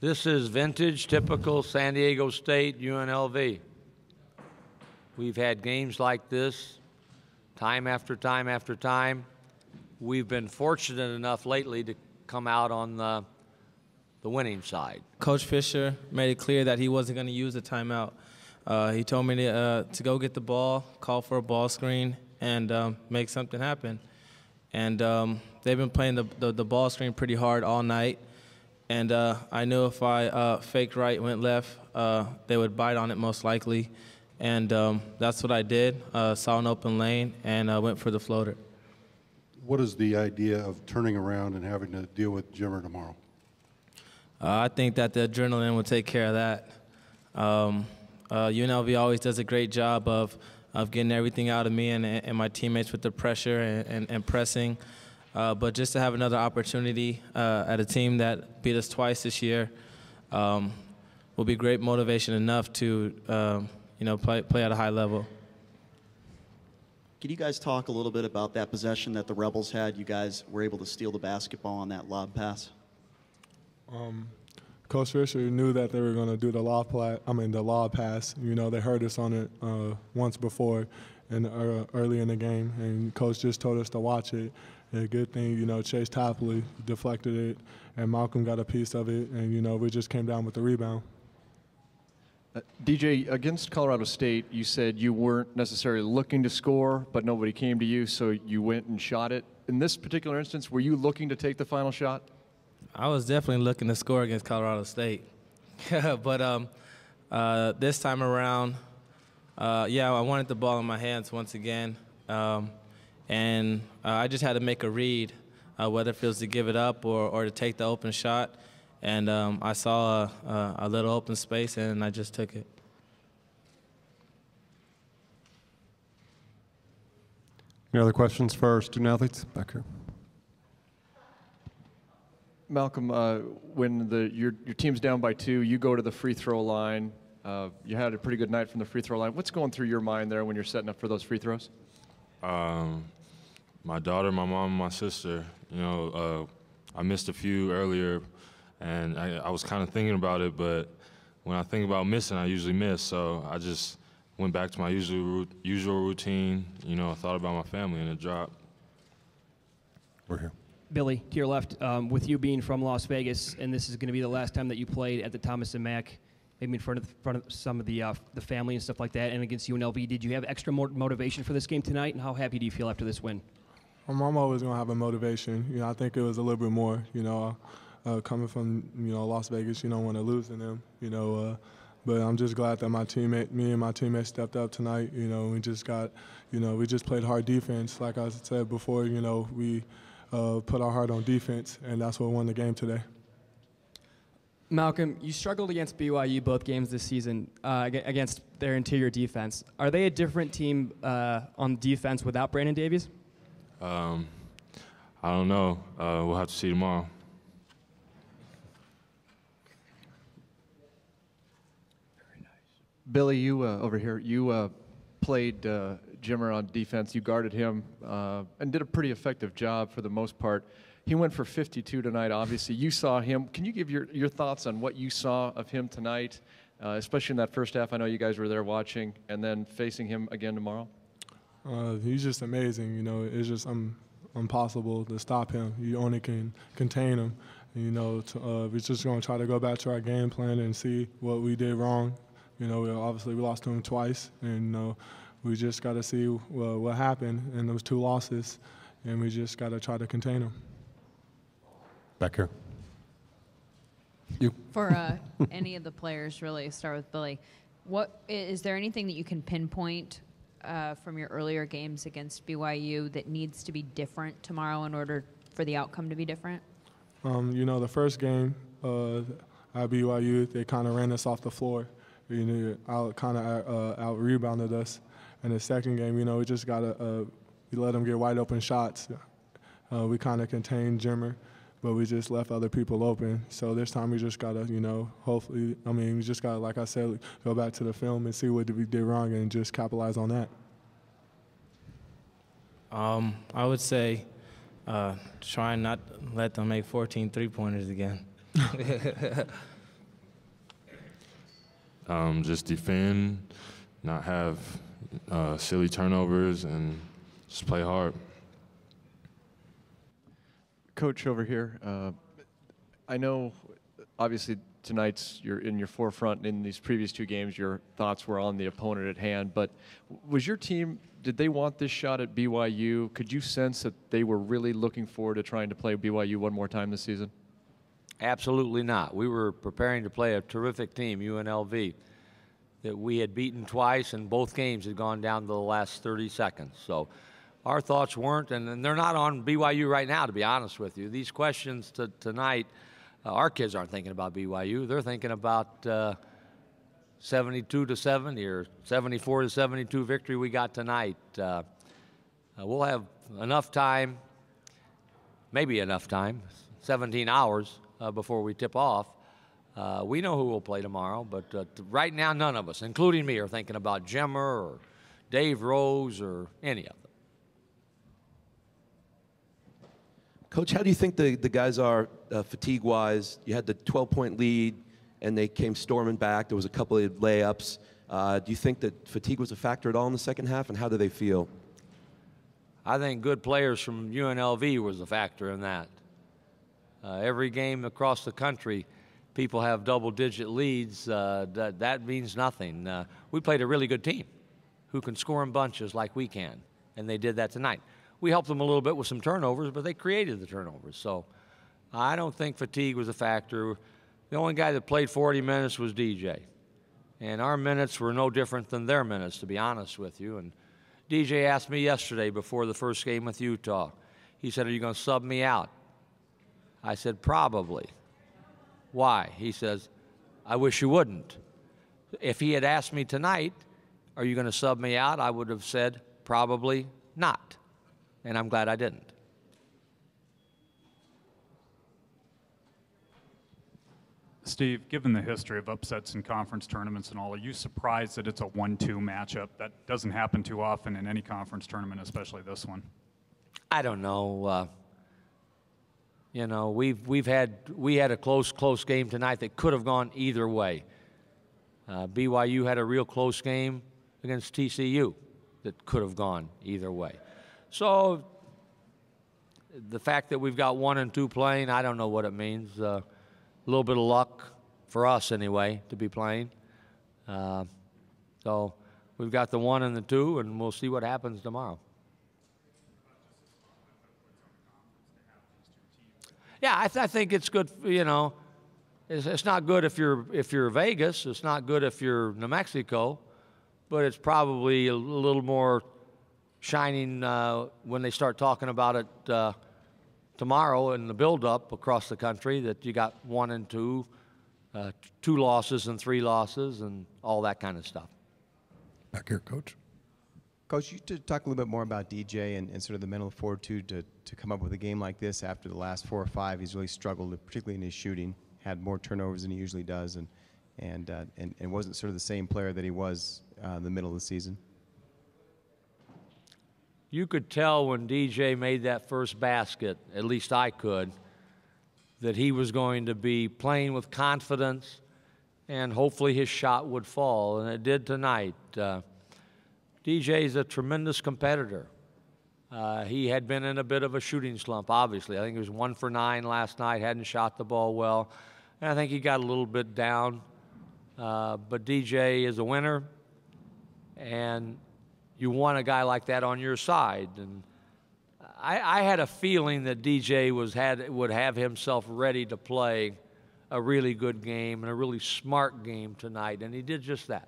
This is vintage, typical San Diego State UNLV. We've had games like this time after time after time. We've been fortunate enough lately to come out on the winning side. Coach Fisher made it clear that he wasn't going to use the timeout. He told me to go get the ball, call for a ball screen, and make something happen. And they've been playing the ball screen pretty hard all night. And I knew if I faked right, went left, they would bite on it most likely. And that's what I did. Saw an open lane and went for the floater. What is the idea of turning around and having to deal with Jimmer tomorrow? I think that the adrenaline will take care of that. UNLV always does a great job of getting everything out of me and my teammates with the pressure and pressing. But just to have another opportunity at a team that beat us twice this year will be great motivation enough to play at a high level. Can you guys talk a little bit about that possession that the Rebels had? You guys were able to steal the basketball on that lob pass. Coach Fisher knew that they were going to do the lob pass. You know, they heard us on it once before early in the game, and Coach just told us to watch it. And a good thing, you know, Chase Topley deflected it, and Malcolm got a piece of it, and, you know, we just came down with the rebound. DJ, against Colorado State, you said you weren't necessarily looking to score, but nobody came to you, so you went and shot it. In this particular instance, were you looking to take the final shot? I was definitely looking to score against Colorado State. But this time around, yeah, I wanted the ball in my hands once again. And I just had to make a read, whether it feels to give it up or to take the open shot. And I saw a little open space, and I just took it. Any other questions for our student athletes back here? Malcolm, when your team's down by 2, you go to the free throw line. You had a pretty good night from the free throw line. What's going through your mind there when you're setting up for those free throws? My daughter, my mom, and my sister. You know, I missed a few earlier, and I was kind of thinking about it, but when I think about missing, I usually miss. So I just went back to my usual routine. You know, I thought about my family, and it dropped. We're here. Billy, to your left, with you being from Las Vegas, and this is going to be the last time that you played at the Thomas & Mack, maybe in front of some of the family and stuff like that, and against UNLV, did you have extra motivation for this game tonight, and how happy do you feel after this win? I'm always going to have a motivation. You know, I think it was a little bit more, you know, coming from, you know, Las Vegas, you don't want to lose to them, you know, but I'm just glad that me and my teammates stepped up tonight. You know, we just played hard defense. Like I said before, you know, we put our heart on defense, and that's what won the game today. Malcolm, you struggled against BYU both games this season against their interior defense. Are they a different team on defense without Brandon Davies? I don't know. We'll have to see tomorrow. Very nice. Billy, you over here, you played Jimmer on defense. You guarded him and did a pretty effective job for the most part. He went for 52 tonight, obviously. You saw him. Can you give your thoughts on what you saw of him tonight, especially in that first half? I know you guys were there watching, and then facing him again tomorrow. He's just amazing. You know, it's just impossible to stop him. You only can contain him. You know, we're just going to try to go back to our game plan and see what we did wrong. You know, we lost to him twice, and you know, we just got to see what happened in those 2 losses, and we just got to try to contain him. Back here. You. For any of the players, really, start with Billy. Is there anything that you can pinpoint from your earlier games against BYU that needs to be different tomorrow in order for the outcome to be different? You know, the first game at BYU, they kind of ran us off the floor. You know, out rebounded us. And the second game, you know, we just got to we let them get wide open shots. We kind of contained Jimmer, but we just left other people open. So this time we just got to, you know, hopefully, we just got to, like I said, go back to the film and see what we did wrong and just capitalize on that. I would say try and not let them make 14 three-pointers again. just defend, not have silly turnovers, and just play hard. Coach over here, I know obviously tonight's you're in your forefront. In these previous two games, your thoughts were on the opponent at hand, but was your team, did they want this shot at BYU? Could you sense that they were really looking forward to trying to play BYU one more time this season? Absolutely not. We were preparing to play a terrific team, UNLV, that we had beaten twice, and both games had gone down to the last 30 seconds. So our thoughts weren't, and they're not on BYU right now, to be honest with you. These questions tonight, our kids aren't thinking about BYU. They're thinking about 72-70 or 74-72 victory we got tonight. We'll have enough time, maybe enough time, 17 hours before we tip off. We know who will play tomorrow, but right now none of us, including me, are thinking about Jimmer or Dave Rose or any of them. Coach, how do you think the guys are fatigue-wise? You had the 12-point lead, and they came storming back. There was a couple of layups. Do you think that fatigue was a factor at all in the second half, and how do they feel? I think good players from UNLV was a factor in that. Every game across the country, people have double-digit leads. That means nothing. We played a really good team who can score in bunches like we can, and they did that tonight. We helped them a little bit with some turnovers, but they created the turnovers. So I don't think fatigue was a factor. The only guy that played 40 minutes was DJ. And our minutes were no different than their minutes, to be honest with you. And DJ asked me yesterday before the first game with Utah. He said, "Are you going to sub me out?" I said, "Probably." "Why?" He says, "I wish you wouldn't." If he had asked me tonight, "Are you going to sub me out?" I would have said, "Probably not." And I'm glad I didn't. Steve, given the history of upsets in conference tournaments and all, are you surprised that it's a 1-2 matchup? That doesn't happen too often in any conference tournament, especially this one. I don't know. You know, we had a close game tonight that could have gone either way. BYU had a real close game against TCU that could have gone either way. So the fact that we've got 1 and 2 playing, I don't know what it means. A little bit of luck for us anyway to be playing. So we've got the 1 and the 2, and we'll see what happens tomorrow. Yeah, I think it's good. You know, it's not good if you're Vegas. It's not good if you're New Mexico, but it's probably a little more shining when they start talking about it tomorrow in the build-up across the country, that you got 1 and 2, 2 losses and 3 losses, and all that kind of stuff. Back here, Coach. Coach, you could talk a little bit more about DJ and sort of the mental fortitude to come up with a game like this after the last 4 or 5. He's really struggled, particularly in his shooting, had more turnovers than he usually does, and wasn't sort of the same player that he was in the middle of the season. You could tell when DJ made that first basket, at least I could, that he was going to be playing with confidence and hopefully his shot would fall, and it did tonight. DJ is a tremendous competitor. He had been in a bit of a shooting slump, obviously. I think he was 1 for 9 last night, hadn't shot the ball well, and I think he got a little bit down. But DJ is a winner, and you want a guy like that on your side. And I had a feeling that DJ would have himself ready to play a really good game and a really smart game tonight, and he did just that.